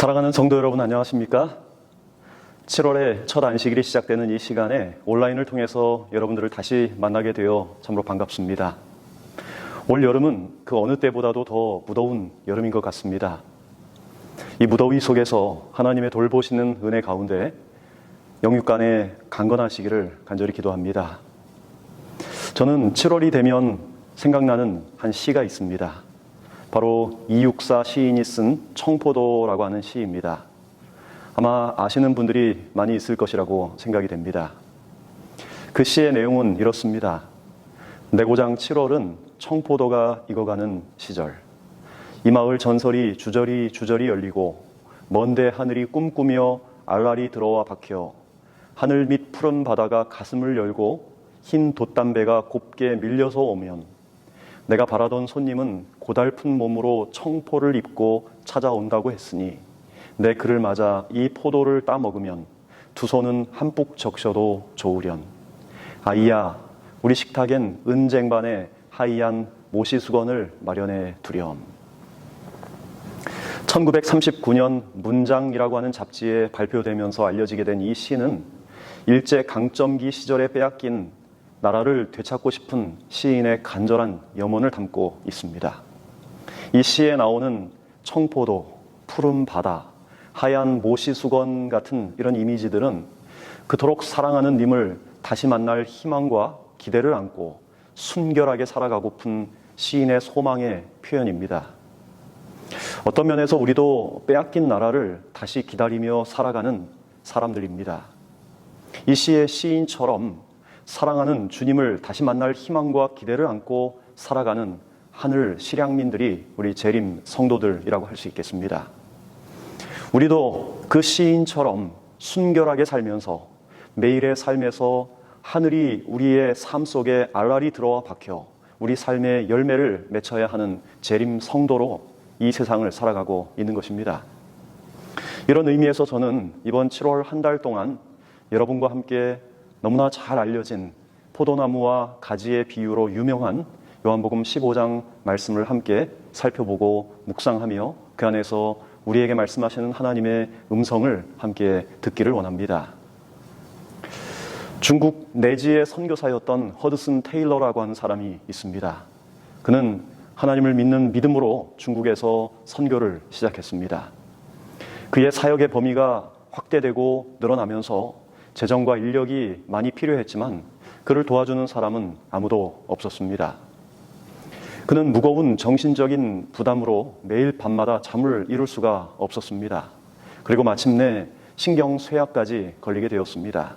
사랑하는 성도 여러분, 안녕하십니까? 7월의 첫 안식일이 시작되는 이 시간에 온라인을 통해서 여러분들을 다시 만나게 되어 참으로 반갑습니다. 올 여름은 그 어느 때보다도 더 무더운 여름인 것 같습니다. 이 무더위 속에서 하나님의 돌보시는 은혜 가운데 영육간에 강건하시기를 간절히 기도합니다. 저는 7월이 되면 생각나는 한 시가 있습니다. 바로 이육사 시인이 쓴 청포도라고 하는 시입니다. 아마 아시는 분들이 많이 있을 것이라고 생각이 됩니다. 그 시의 내용은 이렇습니다. 내 고장 7월은 청포도가 익어가는 시절. 이 마을 전설이 주저리 열리고 먼데 하늘이 꿈꾸며 알알이 들어와 박혀 하늘 밑 푸른 바다가 가슴을 열고 흰 돛담배가 곱게 밀려서 오면 내가 바라던 손님은 고달픈 몸으로 청포를 입고 찾아온다고 했으니 내 그를 맞아 이 포도를 따먹으면 두 손은 한뿍 적셔도 좋으련. 아이야, 우리 식탁엔 은쟁반에 하얀 모시수건을 마련해 두렴. 1939년 문장이라고 하는 잡지에 발표되면서 알려지게 된 이 시는 일제 강점기 시절에 빼앗긴 나라를 되찾고 싶은 시인의 간절한 염원을 담고 있습니다. 이 시에 나오는 청포도, 푸른 바다, 하얀 모시수건 같은 이런 이미지들은 그토록 사랑하는 님을 다시 만날 희망과 기대를 안고 순결하게 살아가고픈 시인의 소망의 표현입니다. 어떤 면에서 우리도 빼앗긴 나라를 다시 기다리며 살아가는 사람들입니다. 이 시의 시인처럼 사랑하는 주님을 다시 만날 희망과 기대를 안고 살아가는 하늘 실향민들이 우리 재림 성도들이라고 할 수 있겠습니다. 우리도 그 시인처럼 순결하게 살면서 매일의 삶에서 하늘이 우리의 삶 속에 알알이 들어와 박혀 우리 삶의 열매를 맺어야 하는 재림 성도로 이 세상을 살아가고 있는 것입니다. 이런 의미에서 저는 이번 7월 한 달 동안 여러분과 함께 너무나 잘 알려진 포도나무와 가지의 비유로 유명한 요한복음 15장 말씀을 함께 살펴보고 묵상하며 그 안에서 우리에게 말씀하시는 하나님의 음성을 함께 듣기를 원합니다. 중국 내지의 선교사였던 허드슨 테일러라고 하는 사람이 있습니다. 그는 하나님을 믿는 믿음으로 중국에서 선교를 시작했습니다. 그의 사역의 범위가 확대되고 늘어나면서 재정과 인력이 많이 필요했지만 그를 도와주는 사람은 아무도 없었습니다. 그는 무거운 정신적인 부담으로 매일 밤마다 잠을 이룰 수가 없었습니다. 그리고 마침내 신경쇠약까지 걸리게 되었습니다.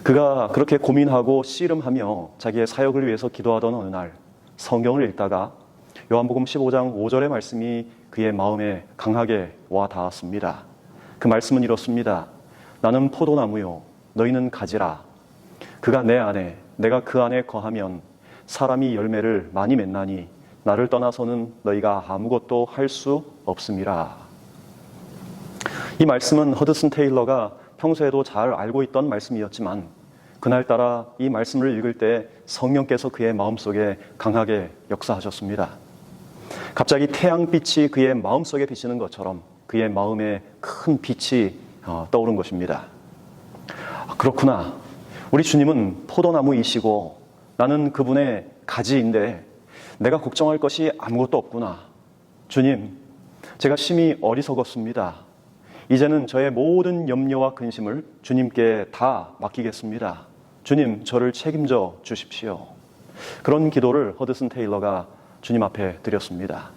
그가 그렇게 고민하고 씨름하며 자기의 사역을 위해서 기도하던 어느 날 성경을 읽다가 요한복음 15장 5절의 말씀이 그의 마음에 강하게 와 닿았습니다. 그 말씀은 이렇습니다. 나는 포도나무요 너희는 가지라. 그가 내 안에 내가 그 안에 거하면 사람이 열매를 많이 맺나니 나를 떠나서는 너희가 아무것도 할 수 없음이라. 이 말씀은 허드슨 테일러가 평소에도 잘 알고 있던 말씀이었지만 그날따라 이 말씀을 읽을 때 성령께서 그의 마음속에 강하게 역사하셨습니다. 갑자기 태양빛이 그의 마음속에 비치는 것처럼 그의 마음에 큰 빛이 떠오른 것입니다. 그렇구나. 우리 주님은 포도나무이시고 나는 그분의 가지인데 내가 걱정할 것이 아무것도 없구나. 주님, 제가 심히 어리석었습니다. 이제는 저의 모든 염려와 근심을 주님께 다 맡기겠습니다. 주님, 저를 책임져 주십시오. 그런 기도를 허드슨 테일러가 주님 앞에 드렸습니다.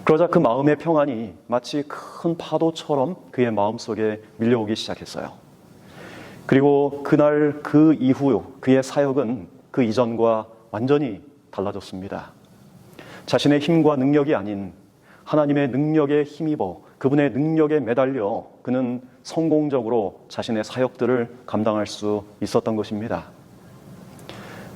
그러자 그 마음의 평안이 마치 큰 파도처럼 그의 마음속에 밀려오기 시작했어요. 그리고 그날 그 이후 그의 사역은 그 이전과 완전히 달라졌습니다. 자신의 힘과 능력이 아닌 하나님의 능력에 힘입어 그분의 능력에 매달려 그는 성공적으로 자신의 사역들을 감당할 수 있었던 것입니다.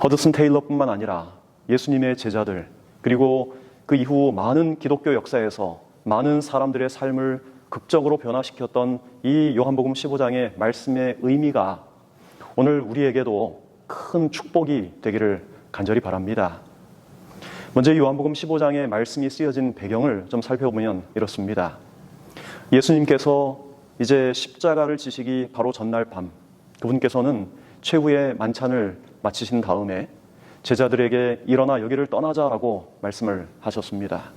허드슨 테일러뿐만 아니라 예수님의 제자들 그리고 그 이후 많은 기독교 역사에서 많은 사람들의 삶을 극적으로 변화시켰던 이 요한복음 15장의 말씀의 의미가 오늘 우리에게도 큰 축복이 되기를 간절히 바랍니다. 먼저 요한복음 15장의 말씀이 쓰여진 배경을 좀 살펴보면 이렇습니다. 예수님께서 이제 십자가를 지시기 바로 전날 밤, 그분께서는 최후의 만찬을 마치신 다음에 제자들에게 일어나 여기를 떠나자라고 말씀을 하셨습니다.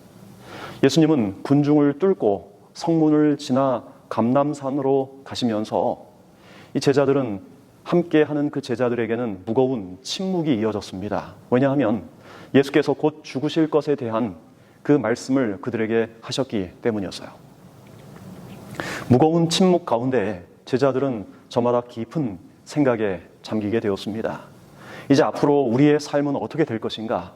예수님은 군중을 뚫고 성문을 지나 감람산으로 가시면서 이 제자들은 함께하는 그 제자들에게는 무거운 침묵이 이어졌습니다. 왜냐하면 예수께서 곧 죽으실 것에 대한 그 말씀을 그들에게 하셨기 때문이었어요. 무거운 침묵 가운데 제자들은 저마다 깊은 생각에 잠기게 되었습니다. 이제 앞으로 우리의 삶은 어떻게 될 것인가?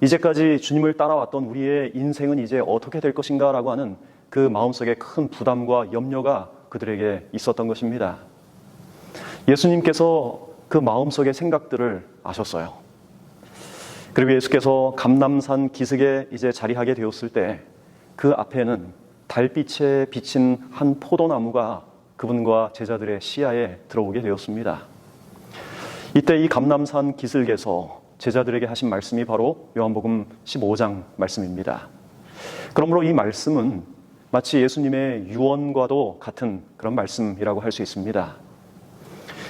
이제까지 주님을 따라왔던 우리의 인생은 이제 어떻게 될 것인가? 라고 하는 그 마음속에 큰 부담과 염려가 그들에게 있었던 것입니다. 예수님께서 그 마음속의 생각들을 아셨어요. 그리고 예수께서 감람산 기슭에 이제 자리하게 되었을 때 그 앞에는 달빛에 비친 한 포도나무가 그분과 제자들의 시야에 들어오게 되었습니다. 이때 이 감람산 기슭에서 제자들에게 하신 말씀이 바로 요한복음 15장 말씀입니다. 그러므로 이 말씀은 마치 예수님의 유언과도 같은 그런 말씀이라고 할 수 있습니다.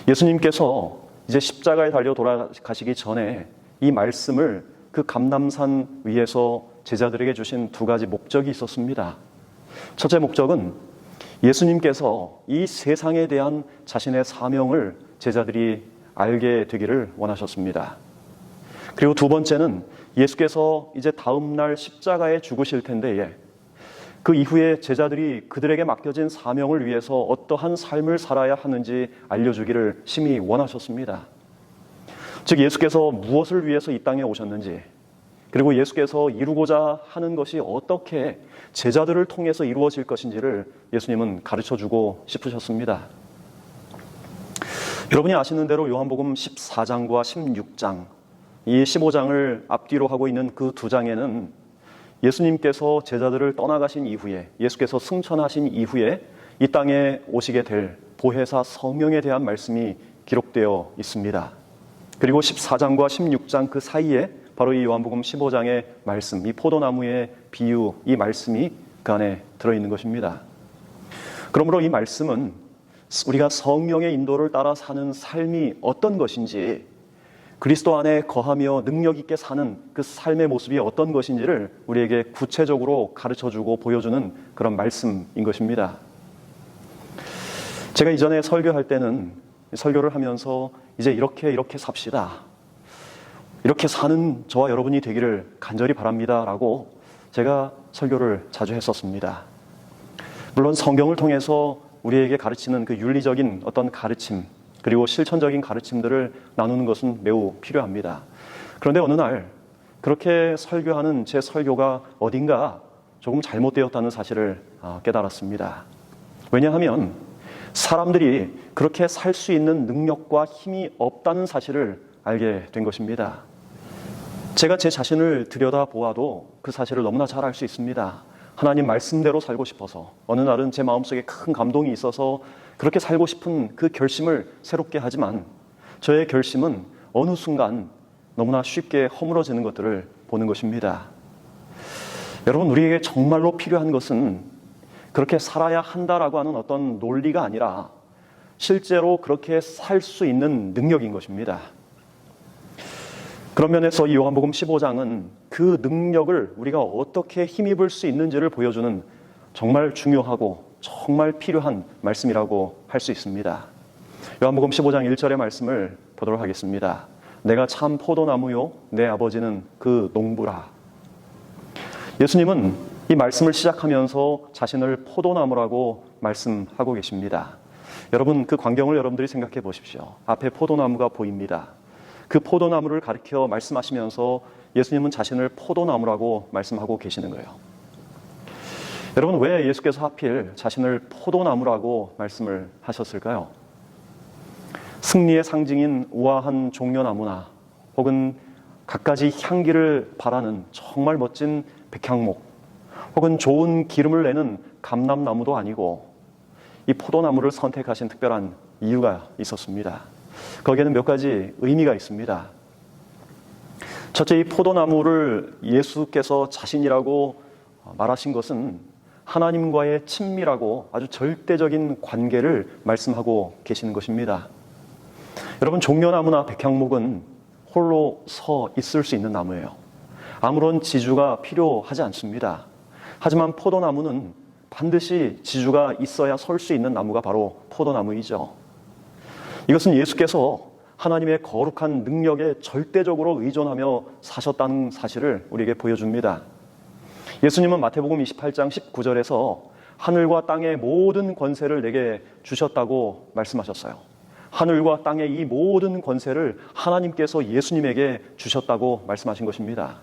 예수님께서 이제 십자가에 달려 돌아가시기 전에 이 말씀을 그 감람산 위에서 제자들에게 주신 두 가지 목적이 있었습니다. 첫째 목적은 예수님께서 이 세상에 대한 자신의 사명을 제자들이 알게 되기를 원하셨습니다. 그리고 두 번째는 예수께서 이제 다음 날 십자가에 죽으실 텐데에 그 이후에 제자들이 그들에게 맡겨진 사명을 위해서 어떠한 삶을 살아야 하는지 알려주기를 심히 원하셨습니다. 즉 예수께서 무엇을 위해서 이 땅에 오셨는지, 그리고 예수께서 이루고자 하는 것이 어떻게 제자들을 통해서 이루어질 것인지를 예수님은 가르쳐주고 싶으셨습니다. 여러분이 아시는 대로 요한복음 14장과 16장, 이 15장을 앞뒤로 하고 있는 그 두 장에는 예수님께서 제자들을 떠나가신 이후에, 예수께서 승천하신 이후에 이 땅에 오시게 될 보혜사 성령에 대한 말씀이 기록되어 있습니다. 그리고 14장과 16장 그 사이에 바로 이 요한복음 15장의 말씀, 이 포도나무의 비유, 이 말씀이 그 안에 들어있는 것입니다. 그러므로 이 말씀은 우리가 성령의 인도를 따라 사는 삶이 어떤 것인지, 그리스도 안에 거하며 능력 있게 사는 그 삶의 모습이 어떤 것인지를 우리에게 구체적으로 가르쳐주고 보여주는 그런 말씀인 것입니다. 제가 이전에 설교할 때는 설교를 하면서 이제 이렇게 삽시다, 이렇게 사는 저와 여러분이 되기를 간절히 바랍니다 라고 제가 설교를 자주 했었습니다. 물론 성경을 통해서 우리에게 가르치는 그 윤리적인 어떤 가르침, 그리고 실천적인 가르침들을 나누는 것은 매우 필요합니다. 그런데 어느 날 그렇게 설교하는 제 설교가 어딘가 조금 잘못되었다는 사실을 깨달았습니다. 왜냐하면 사람들이 그렇게 살 수 있는 능력과 힘이 없다는 사실을 알게 된 것입니다. 제가 제 자신을 들여다보아도 그 사실을 너무나 잘 알 수 있습니다. 하나님 말씀대로 살고 싶어서 어느 날은 제 마음속에 큰 감동이 있어서 그렇게 살고 싶은 그 결심을 새롭게 하지만 저의 결심은 어느 순간 너무나 쉽게 허물어지는 것들을 보는 것입니다. 여러분, 우리에게 정말로 필요한 것은 그렇게 살아야 한다라고 하는 어떤 논리가 아니라 실제로 그렇게 살 수 있는 능력인 것입니다. 그런 면에서 이 요한복음 15장은 그 능력을 우리가 어떻게 힘입을 수 있는지를 보여주는 정말 중요하고 정말 필요한 말씀이라고 할 수 있습니다. 요한복음 15장 1절의 말씀을 보도록 하겠습니다. 내가 참 포도나무요 내 아버지는 그 농부라. 예수님은 이 말씀을 시작하면서 자신을 포도나무라고 말씀하고 계십니다. 여러분, 그 광경을 여러분들이 생각해 보십시오. 앞에 포도나무가 보입니다. 그 포도나무를 가리켜 말씀하시면서 예수님은 자신을 포도나무라고 말씀하고 계시는 거예요. 여러분, 왜 예수께서 하필 자신을 포도나무라고 말씀을 하셨을까요? 승리의 상징인 우아한 종려나무나 혹은 갖가지 향기를 바라는 정말 멋진 백향목, 혹은 좋은 기름을 내는 감람나무도 아니고 이 포도나무를 선택하신 특별한 이유가 있었습니다. 거기에는 몇 가지 의미가 있습니다. 첫째, 이 포도나무를 예수께서 자신이라고 말하신 것은 하나님과의 친밀하고 아주 절대적인 관계를 말씀하고 계시는 것입니다. 여러분, 종려나무나 백향목은 홀로 서 있을 수 있는 나무예요. 아무런 지주가 필요하지 않습니다. 하지만 포도나무는 반드시 지주가 있어야 설 수 있는 나무가 바로 포도나무이죠. 이것은 예수께서 하나님의 거룩한 능력에 절대적으로 의존하며 사셨다는 사실을 우리에게 보여줍니다. 예수님은 마태복음 28장 19절에서 하늘과 땅의 모든 권세를 내게 주셨다고 말씀하셨어요. 하늘과 땅의 이 모든 권세를 하나님께서 예수님에게 주셨다고 말씀하신 것입니다.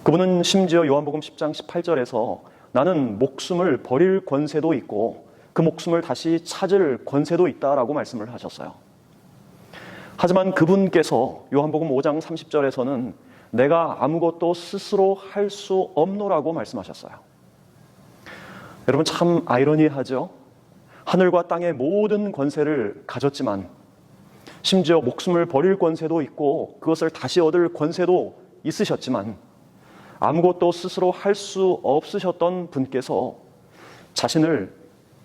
그분은 심지어 요한복음 10장 18절에서 나는 목숨을 버릴 권세도 있고 그 목숨을 다시 찾을 권세도 있다라고 말씀을 하셨어요. 하지만 그분께서 요한복음 5장 30절에서는 내가 아무것도 스스로 할 수 없노라고 말씀하셨어요. 여러분, 참 아이러니하죠? 하늘과 땅의 모든 권세를 가졌지만 심지어 목숨을 버릴 권세도 있고 그것을 다시 얻을 권세도 있으셨지만 아무것도 스스로 할 수 없으셨던 분께서 자신을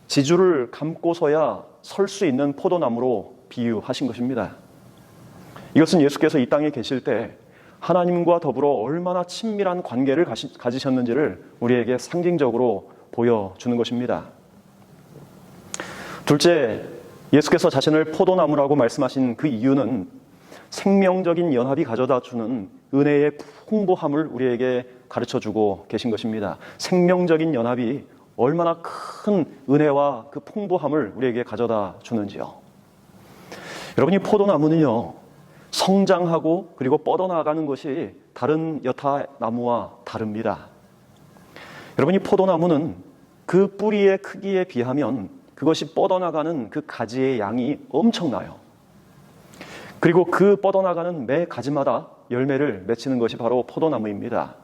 지주를 감고서야 설 수 있는 포도나무로 비유하신 것입니다. 이것은 예수께서 이 땅에 계실 때 하나님과 더불어 얼마나 친밀한 관계를 가지셨는지를 우리에게 상징적으로 보여주는 것입니다. 둘째, 예수께서 자신을 포도나무라고 말씀하신 그 이유는 생명적인 연합이 가져다 주는 은혜의 풍부함을 우리에게 가르쳐주고 계신 것입니다. 생명적인 연합이 얼마나 큰 은혜와 그 풍부함을 우리에게 가져다 주는지요. 여러분이 포도나무는요, 성장하고 그리고 뻗어나가는 것이 다른 여타 나무와 다릅니다. 여러분이 포도나무는 그 뿌리의 크기에 비하면 그것이 뻗어나가는 그 가지의 양이 엄청나요. 그리고 그 뻗어나가는 매 가지마다 열매를 맺히는 것이 바로 포도나무입니다.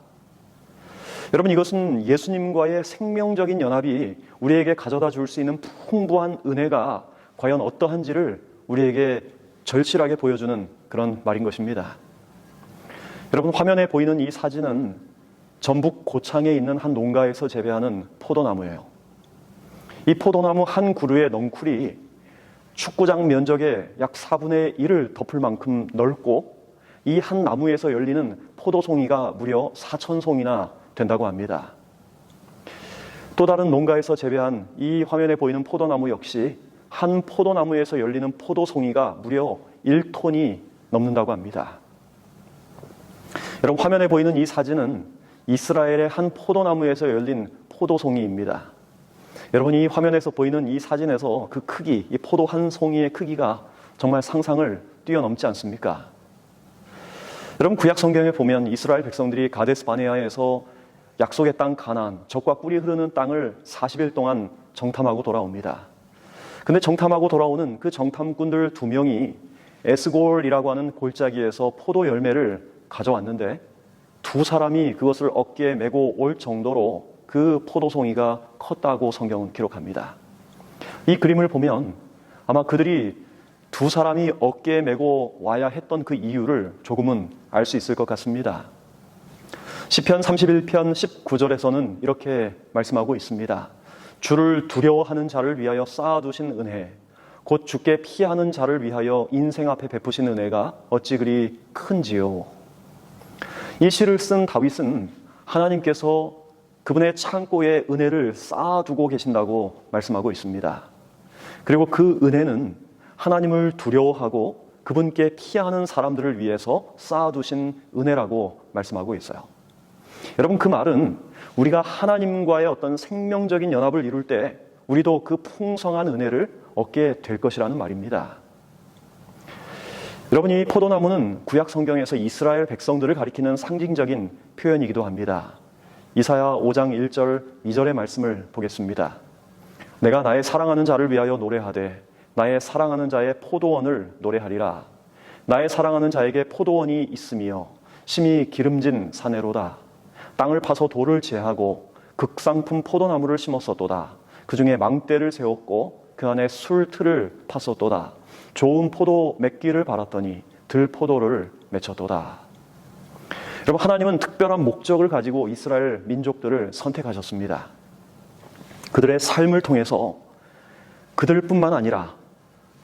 여러분, 이것은 예수님과의 생명적인 연합이 우리에게 가져다 줄 수 있는 풍부한 은혜가 과연 어떠한지를 우리에게 절실하게 보여주는 그런 말인 것입니다. 여러분, 화면에 보이는 이 사진은 전북 고창에 있는 한 농가에서 재배하는 포도나무예요. 이 포도나무 한 그루의 넝쿨이 축구장 면적의 약 4분의 1을 덮을 만큼 넓고 이 한 나무에서 열리는 포도송이가 무려 4,000송이나 된다고 합니다. 또 다른 농가에서 재배한 이 화면에 보이는 포도나무 역시 한 포도나무에서 열리는 포도송이가 무려 1톤이 넘는다고 합니다. 여러분, 화면에 보이는 이 사진은 이스라엘의 한 포도나무에서 열린 포도송이입니다. 여러분, 이 화면에서 보이는 이 사진에서 그 크기, 이 포도 한 송이의 크기가 정말 상상을 뛰어넘지 않습니까? 여러분, 구약 성경에 보면 이스라엘 백성들이 가데스 바네아에서 약속의 땅 가나안, 젖과 꿀이 흐르는 땅을 40일 동안 정탐하고 돌아옵니다. 근데 정탐하고 돌아오는 그 정탐꾼들 2명이 에스골이라고 하는 골짜기에서 포도 열매를 가져왔는데 2사람이 그것을 어깨에 메고 올 정도로 그 포도송이가 컸다고 성경은 기록합니다. 이 그림을 보면 아마 그들이 2사람이 어깨에 메고 와야 했던 그 이유를 조금은 알 수 있을 것 같습니다. 시편 31편 19절에서는 이렇게 말씀하고 있습니다. 주를 두려워하는 자를 위하여 쌓아두신 은혜, 곧 주께 피하는 자를 위하여 인생 앞에 베푸신 은혜가 어찌 그리 큰지요. 이 시를 쓴 다윗은 하나님께서 그분의 창고에 은혜를 쌓아두고 계신다고 말씀하고 있습니다. 그리고 그 은혜는 하나님을 두려워하고 그분께 피하는 사람들을 위해서 쌓아두신 은혜라고 말씀하고 있어요. 여러분, 그 말은 우리가 하나님과의 어떤 생명적인 연합을 이룰 때 우리도 그 풍성한 은혜를 얻게 될 것이라는 말입니다. 여러분, 이 포도나무는 구약 성경에서 이스라엘 백성들을 가리키는 상징적인 표현이기도 합니다. 이사야 5장 1절 2절의 말씀을 보겠습니다. 내가 나의 사랑하는 자를 위하여 노래하되 나의 사랑하는 자의 포도원을 노래하리라. 나의 사랑하는 자에게 포도원이 있으며 심히 기름진 사내로다. 땅을 파서 돌을 제하고 극상품 포도나무를 심었었도다. 그 중에 망대를 세웠고 그 안에 술틀을 팠었도다. 좋은 포도 맺기를 바랐더니 들포도를 맺혔도다. 여러분, 하나님은 특별한 목적을 가지고 이스라엘 민족들을 선택하셨습니다. 그들의 삶을 통해서 그들뿐만 아니라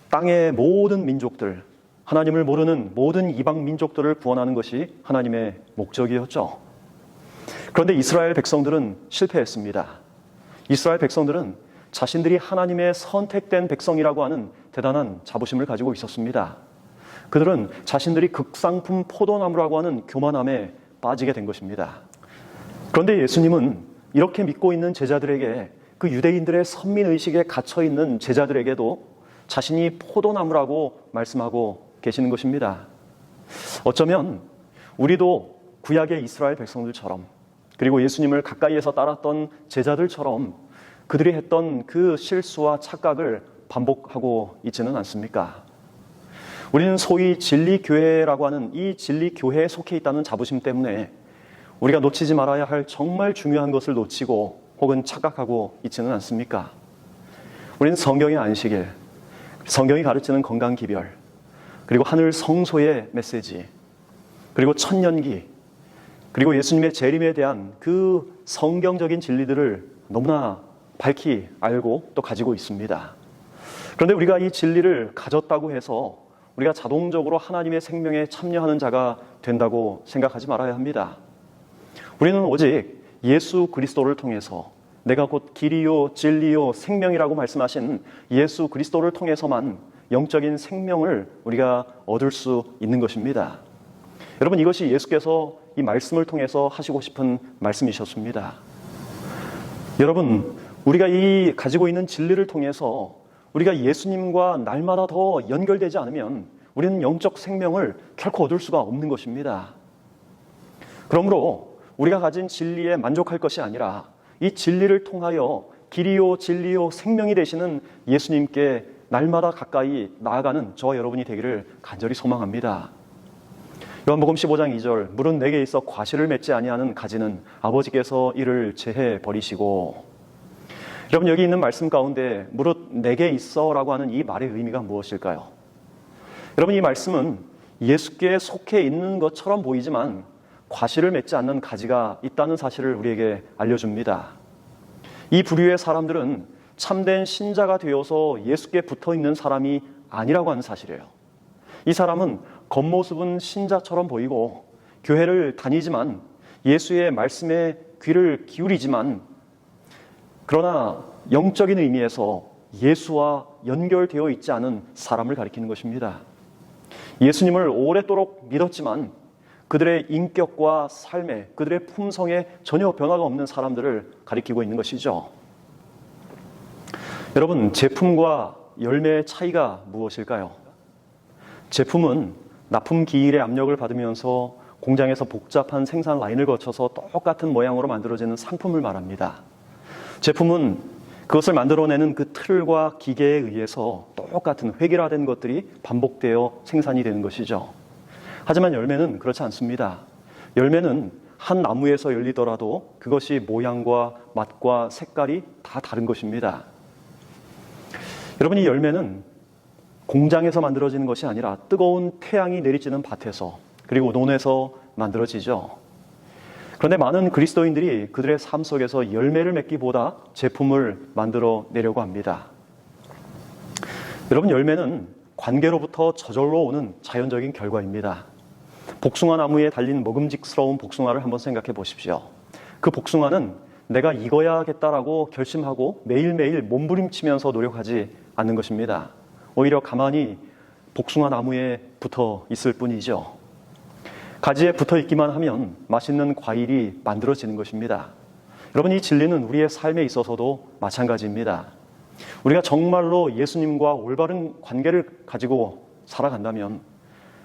땅의 모든 민족들, 하나님을 모르는 모든 이방 민족들을 구원하는 것이 하나님의 목적이었죠. 그런데 이스라엘 백성들은 실패했습니다. 이스라엘 백성들은 자신들이 하나님의 선택된 백성이라고 하는 대단한 자부심을 가지고 있었습니다. 그들은 자신들이 극상품 포도나무라고 하는 교만함에 빠지게 된 것입니다. 그런데 예수님은 이렇게 믿고 있는 제자들에게, 그 유대인들의 선민의식에 갇혀있는 제자들에게도 자신이 포도나무라고 말씀하고 계시는 것입니다. 어쩌면 우리도 구약의 이스라엘 백성들처럼, 그리고 예수님을 가까이에서 따랐던 제자들처럼 그들이 했던 그 실수와 착각을 반복하고 있지는 않습니까? 우리는 소위 진리교회라고 하는 이 진리교회에 속해 있다는 자부심 때문에 우리가 놓치지 말아야 할 정말 중요한 것을 놓치고 혹은 착각하고 있지는 않습니까? 우리는 성경의 안식일, 성경이 가르치는 건강기별, 그리고 하늘 성소의 메시지, 그리고 천년기, 그리고 예수님의 재림에 대한 그 성경적인 진리들을 너무나 밝히 알고 또 가지고 있습니다. 그런데 우리가 이 진리를 가졌다고 해서 우리가 자동적으로 하나님의 생명에 참여하는 자가 된다고 생각하지 말아야 합니다. 우리는 오직 예수 그리스도를 통해서, 내가 곧 길이요 진리요 생명이라고 말씀하신 예수 그리스도를 통해서만 영적인 생명을 우리가 얻을 수 있는 것입니다. 여러분, 이것이 예수께서 이 말씀을 통해서 하시고 싶은 말씀이셨습니다. 여러분, 우리가 이 가지고 있는 진리를 통해서 우리가 예수님과 날마다 더 연결되지 않으면 우리는 영적 생명을 결코 얻을 수가 없는 것입니다. 그러므로 우리가 가진 진리에 만족할 것이 아니라 이 진리를 통하여 길이요 진리요 생명이 되시는 예수님께 날마다 가까이 나아가는 저와 여러분이 되기를 간절히 소망합니다. 요한복음 15장 2절, 물은 내게 있어 과실을 맺지 아니하는 가지는 아버지께서 이를 제해 버리시고. 여러분, 여기 있는 말씀 가운데 무릇 내게 있어라고 하는 이 말의 의미가 무엇일까요? 여러분, 이 말씀은 예수께 속해 있는 것처럼 보이지만 과실을 맺지 않는 가지가 있다는 사실을 우리에게 알려줍니다. 이 부류의 사람들은 참된 신자가 되어서 예수께 붙어 있는 사람이 아니라고 하는 사실이에요. 이 사람은 겉모습은 신자처럼 보이고 교회를 다니지만 예수의 말씀에 귀를 기울이지만, 그러나 영적인 의미에서 예수와 연결되어 있지 않은 사람을 가리키는 것입니다. 예수님을 오랫도록 믿었지만 그들의 인격과 삶에, 그들의 품성에 전혀 변화가 없는 사람들을 가리키고 있는 것이죠. 여러분, 제품과 열매의 차이가 무엇일까요? 제품은 납품 기일의 압력을 받으면서 공장에서 복잡한 생산 라인을 거쳐서 똑같은 모양으로 만들어지는 상품을 말합니다. 제품은 그것을 만들어내는 그 틀과 기계에 의해서 똑같은 획일화된 것들이 반복되어 생산이 되는 것이죠. 하지만 열매는 그렇지 않습니다. 열매는 한 나무에서 열리더라도 그것이 모양과 맛과 색깔이 다 다른 것입니다. 여러분, 이 열매는 공장에서 만들어지는 것이 아니라 뜨거운 태양이 내리쬐는 밭에서, 그리고 논에서 만들어지죠. 그런데 많은 그리스도인들이 그들의 삶 속에서 열매를 맺기보다 제품을 만들어 내려고 합니다. 여러분, 열매는 관계로부터 저절로 오는 자연적인 결과입니다. 복숭아 나무에 달린 먹음직스러운 복숭아를 한번 생각해 보십시오. 그 복숭아는 내가 익어야겠다라고 결심하고 매일매일 몸부림치면서 노력하지 않는 것입니다. 오히려 가만히 복숭아 나무에 붙어 있을 뿐이죠. 가지에 붙어 있기만 하면 맛있는 과일이 만들어지는 것입니다. 여러분, 이 진리는 우리의 삶에 있어서도 마찬가지입니다. 우리가 정말로 예수님과 올바른 관계를 가지고 살아간다면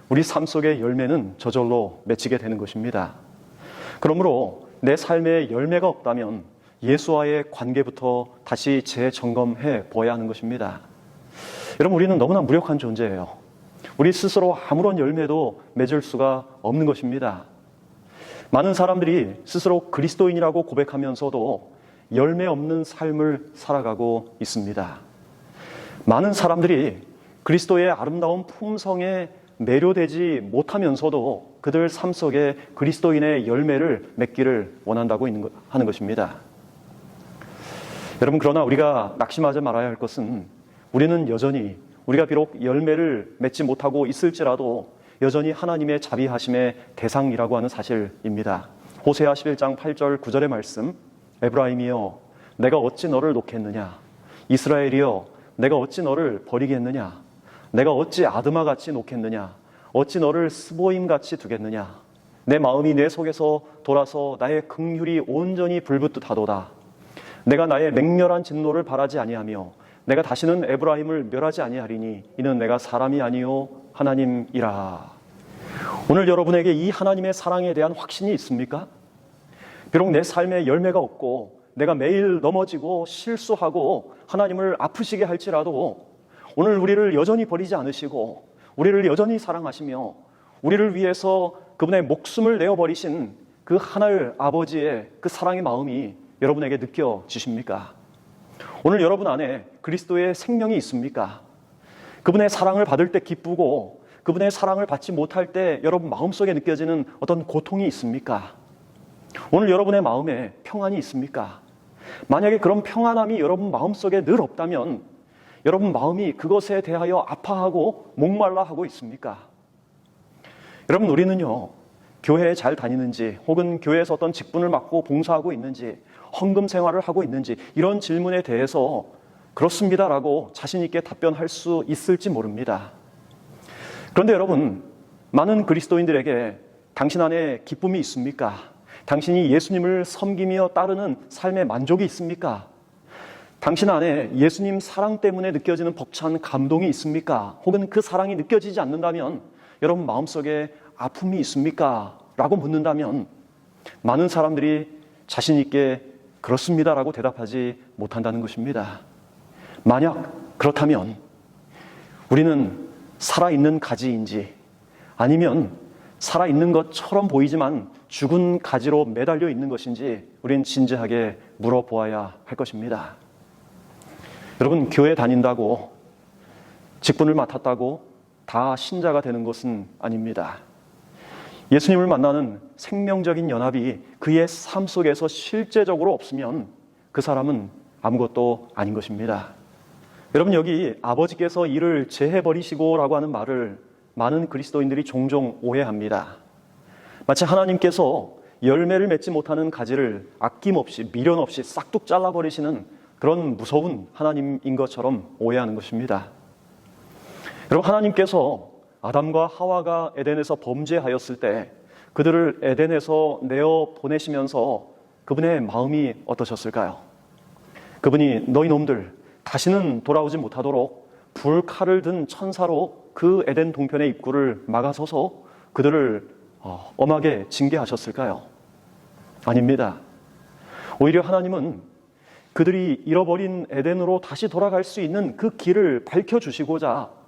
우리 삶 속의 열매는 저절로 맺히게 되는 것입니다. 그러므로 내 삶에 열매가 없다면 예수와의 관계부터 다시 재점검해 보아야 하는 것입니다. 여러분, 우리는 너무나 무력한 존재예요. 우리 스스로 아무런 열매도 맺을 수가 없는 것입니다. 많은 사람들이 스스로 그리스도인이라고 고백하면서도 열매 없는 삶을 살아가고 있습니다. 많은 사람들이 그리스도의 아름다운 품성에 매료되지 못하면서도 그들 삶 속에 그리스도인의 열매를 맺기를 원한다고 하는 것입니다. 여러분, 그러나 우리가 낙심하지 말아야 할 것은 우리는 여전히 우리가 비록 열매를 맺지 못하고 있을지라도 여전히 하나님의 자비하심의 대상이라고 하는 사실입니다. 호세아 11장 8절 9절의 말씀, 에브라임이여 내가 어찌 너를 놓겠느냐, 이스라엘이여 내가 어찌 너를 버리겠느냐, 내가 어찌 아드마같이 놓겠느냐, 어찌 너를 스보임같이 두겠느냐, 내 마음이 내 속에서 돌아서 나의 긍휼이 온전히 불붙듯하도다. 내가 나의 맹렬한 진노를 바라지 아니하며 내가 다시는 에브라임을 멸하지 아니하리니 이는 내가 사람이 아니요 하나님이라. 오늘 여러분에게 이 하나님의 사랑에 대한 확신이 있습니까? 비록 내 삶에 열매가 없고 내가 매일 넘어지고 실수하고 하나님을 아프시게 할지라도 오늘 우리를 여전히 버리지 않으시고 우리를 여전히 사랑하시며 우리를 위해서 그분의 목숨을 내어버리신 그 하늘 아버지의 그 사랑의 마음이 여러분에게 느껴지십니까? 오늘 여러분 안에 그리스도의 생명이 있습니까? 그분의 사랑을 받을 때 기쁘고 그분의 사랑을 받지 못할 때 여러분 마음속에 느껴지는 어떤 고통이 있습니까? 오늘 여러분의 마음에 평안이 있습니까? 만약에 그런 평안함이 여러분 마음속에 늘 없다면 여러분 마음이 그것에 대하여 아파하고 목말라 하고 있습니까? 여러분, 우리는요, 교회에 잘 다니는지 혹은 교회에서 어떤 직분을 맡고 봉사하고 있는지 헌금 생활을 하고 있는지 이런 질문에 대해서 그렇습니다라고 자신 있게 답변할 수 있을지 모릅니다. 그런데 여러분, 많은 그리스도인들에게 당신 안에 기쁨이 있습니까? 당신이 예수님을 섬기며 따르는 삶의 만족이 있습니까? 당신 안에 예수님 사랑 때문에 느껴지는 벅찬 감동이 있습니까? 혹은 그 사랑이 느껴지지 않는다면 여러분 마음속에 아픔이 있습니까? 라고 묻는다면 많은 사람들이 자신 있게 그렇습니다라고 대답하지 못한다는 것입니다. 만약 그렇다면 우리는 살아있는 가지인지 아니면 살아있는 것처럼 보이지만 죽은 가지로 매달려 있는 것인지 우리는 진지하게 물어보아야 할 것입니다. 여러분, 교회 다닌다고 직분을 맡았다고 다 신자가 되는 것은 아닙니다. 예수님을 만나는 생명적인 연합이 그의 삶 속에서 실제적으로 없으면 그 사람은 아무것도 아닌 것입니다. 여러분, 여기 아버지께서 이를 제해버리시고라고 하는 말을 많은 그리스도인들이 종종 오해합니다. 마치 하나님께서 열매를 맺지 못하는 가지를 아낌없이 미련 없이 싹둑 잘라버리시는 그런 무서운 하나님인 것처럼 오해하는 것입니다. 여러분, 하나님께서 아담과 하와가 에덴에서 범죄하였을 때 그들을 에덴에서 내어 보내시면서 그분의 마음이 어떠셨을까요? 그분이 너희 놈들 다시는 돌아오지 못하도록 불칼을 든 천사로 그 에덴 동편의 입구를 막아서서 그들을 엄하게 징계하셨을까요? 아닙니다. 오히려 하나님은 그들이 잃어버린 에덴으로 다시 돌아갈 수 있는 그 길을 밝혀주시고자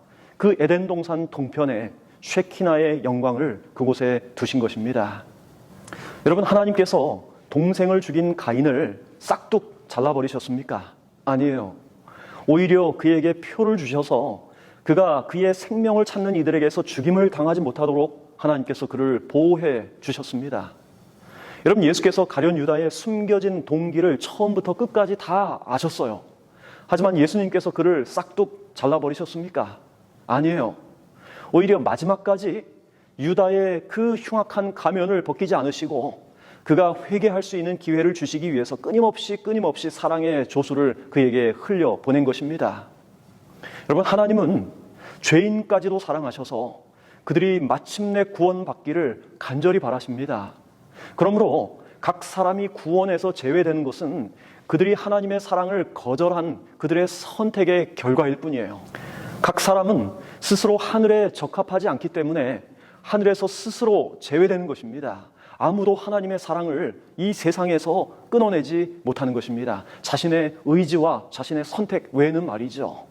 그 에덴 동산 동편에 쉐키나의 영광을 그곳에 두신 것입니다. 여러분, 하나님께서 동생을 죽인 가인을 싹둑 잘라버리셨습니까? 아니에요. 오히려 그에게 표를 주셔서 그가 그의 생명을 찾는 이들에게서 죽임을 당하지 못하도록 하나님께서 그를 보호해 주셨습니다. 여러분, 예수께서 가룟 유다의 숨겨진 동기를 처음부터 끝까지 다 아셨어요. 하지만 예수님께서 그를 싹둑 잘라버리셨습니까? 아니에요. 오히려 마지막까지 유다의 그 흉악한 가면을 벗기지 않으시고 그가 회개할 수 있는 기회를 주시기 위해서 끊임없이 사랑의 조수를 그에게 흘려 보낸 것입니다. 여러분, 하나님은 죄인까지도 사랑하셔서 그들이 마침내 구원받기를 간절히 바라십니다. 그러므로 각 사람이 구원에서 제외되는 것은 그들이 하나님의 사랑을 거절한 그들의 선택의 결과일 뿐이에요. 각 사람은 스스로 하늘에 적합하지 않기 때문에 하늘에서 스스로 제외되는 것입니다. 아무도 하나님의 사랑을 이 세상에서 끊어내지 못하는 것입니다. 자신의 의지와 자신의 선택 외에는 말이죠.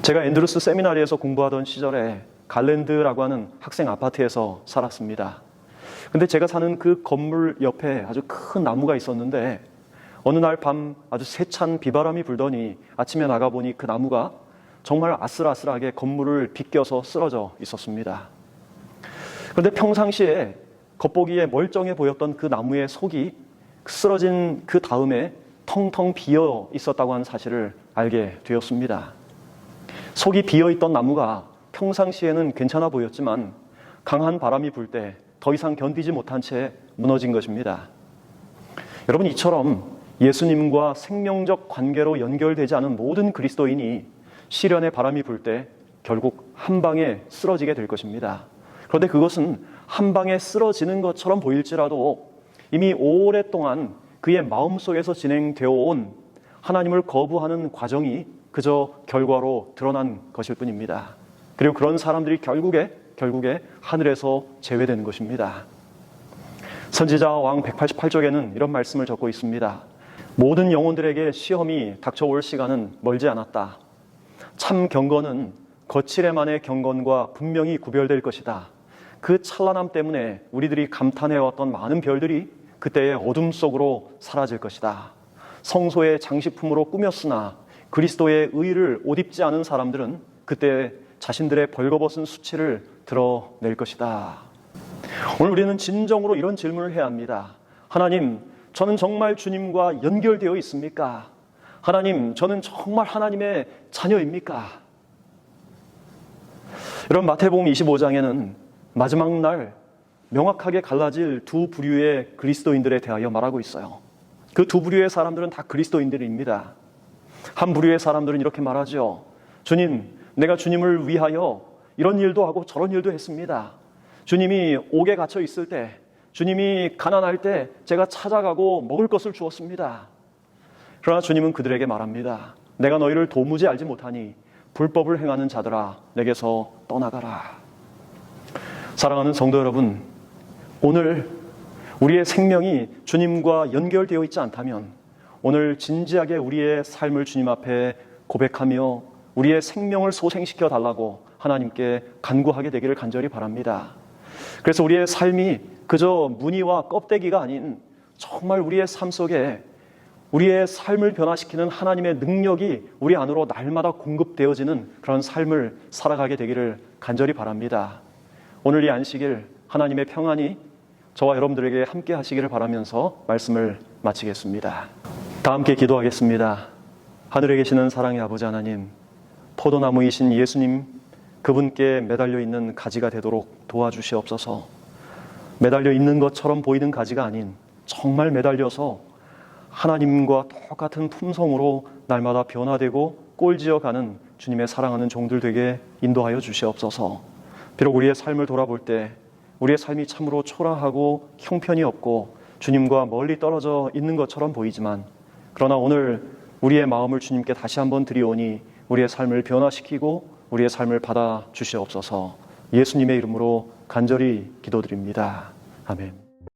제가 앤드루스 세미나리에서 공부하던 시절에 갈랜드라고 하는 학생 아파트에서 살았습니다. 근데 제가 사는 그 건물 옆에 아주 큰 나무가 있었는데 어느 날 밤 아주 세찬 비바람이 불더니 아침에 나가보니 그 나무가 정말 아슬아슬하게 건물을 비껴서 쓰러져 있었습니다. 그런데 평상시에 겉보기에 멀쩡해 보였던 그 나무의 속이 쓰러진 그 다음에 텅텅 비어 있었다고 하는 사실을 알게 되었습니다. 속이 비어 있던 나무가 평상시에는 괜찮아 보였지만 강한 바람이 불 때 더 이상 견디지 못한 채 무너진 것입니다. 여러분, 이처럼 예수님과 생명적 관계로 연결되지 않은 모든 그리스도인이 시련의 바람이 불 때 결국 한 방에 쓰러지게 될 것입니다. 그런데 그것은 한 방에 쓰러지는 것처럼 보일지라도 이미 오랫동안 그의 마음속에서 진행되어 온 하나님을 거부하는 과정이 그저 결과로 드러난 것일 뿐입니다. 그리고 그런 사람들이 결국에 하늘에서 제외되는 것입니다. 선지자 왕 188쪽에는 이런 말씀을 적고 있습니다. 모든 영혼들에게 시험이 닥쳐올 시간은 멀지 않았다. 참 경건은 거칠에만의 경건과 분명히 구별될 것이다. 그 찬란함 때문에 우리들이 감탄해왔던 많은 별들이 그때의 어둠 속으로 사라질 것이다. 성소의 장식품으로 꾸몄으나 그리스도의 의를 옷 입지 않은 사람들은 그때 자신들의 벌거벗은 수치를 드러낼 것이다. 오늘 우리는 진정으로 이런 질문을 해야 합니다. 하나님, 저는 정말 주님과 연결되어 있습니까? 하나님, 저는 정말 하나님의 자녀입니까? 여러분, 마태복음 25장에는 마지막 날 명확하게 갈라질 두 부류의 그리스도인들에 대하여 말하고 있어요. 그 두 부류의 사람들은 다 그리스도인들입니다. 한 부류의 사람들은 이렇게 말하죠. 주님, 내가 주님을 위하여 이런 일도 하고 저런 일도 했습니다. 주님이 옥에 갇혀 있을 때, 주님이 가난할 때 제가 찾아가고 먹을 것을 주었습니다. 그러나 주님은 그들에게 말합니다. 내가 너희를 도무지 알지 못하니 불법을 행하는 자들아, 내게서 떠나가라. 사랑하는 성도 여러분, 오늘 우리의 생명이 주님과 연결되어 있지 않다면 오늘 진지하게 우리의 삶을 주님 앞에 고백하며 우리의 생명을 소생시켜 달라고 하나님께 간구하게 되기를 간절히 바랍니다. 그래서 우리의 삶이 그저 무늬와 껍데기가 아닌 정말 우리의 삶 속에 우리의 삶을 변화시키는 하나님의 능력이 우리 안으로 날마다 공급되어지는 그런 삶을 살아가게 되기를 간절히 바랍니다. 오늘 이 안식일 하나님의 평안이 저와 여러분들에게 함께 하시기를 바라면서 말씀을 마치겠습니다. 다 함께 기도하겠습니다. 하늘에 계시는 사랑의 아버지 하나님, 포도나무이신 예수님, 그분께 매달려 있는 가지가 되도록 도와주시옵소서. 매달려 있는 것처럼 보이는 가지가 아닌 정말 매달려서 하나님과 똑같은 품성으로 날마다 변화되고 꼴지어가는 주님의 사랑하는 종들 되게 인도하여 주시옵소서. 비록 우리의 삶을 돌아볼 때 우리의 삶이 참으로 초라하고 형편이 없고 주님과 멀리 떨어져 있는 것처럼 보이지만, 그러나 오늘 우리의 마음을 주님께 다시 한번 드리오니 우리의 삶을 변화시키고 우리의 삶을 받아 주시옵소서. 예수님의 이름으로 간절히 기도드립니다. 아멘.